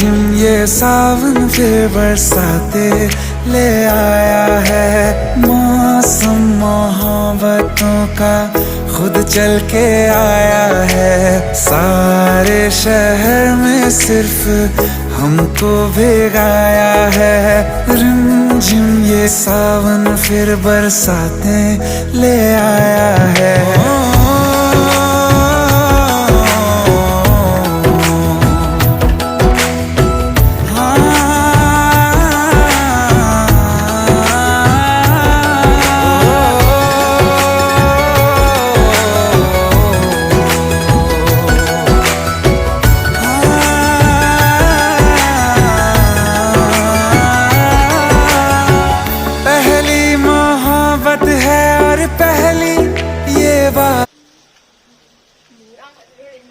रिमझिम ये सावन फिर बरसाते ले आया है। मौसम मोहब्बतों का खुद चल के आया है। सारे शहर में सिर्फ हमको भिगाया है। रिमझिम ये सावन फिर बरसाते ले आया है।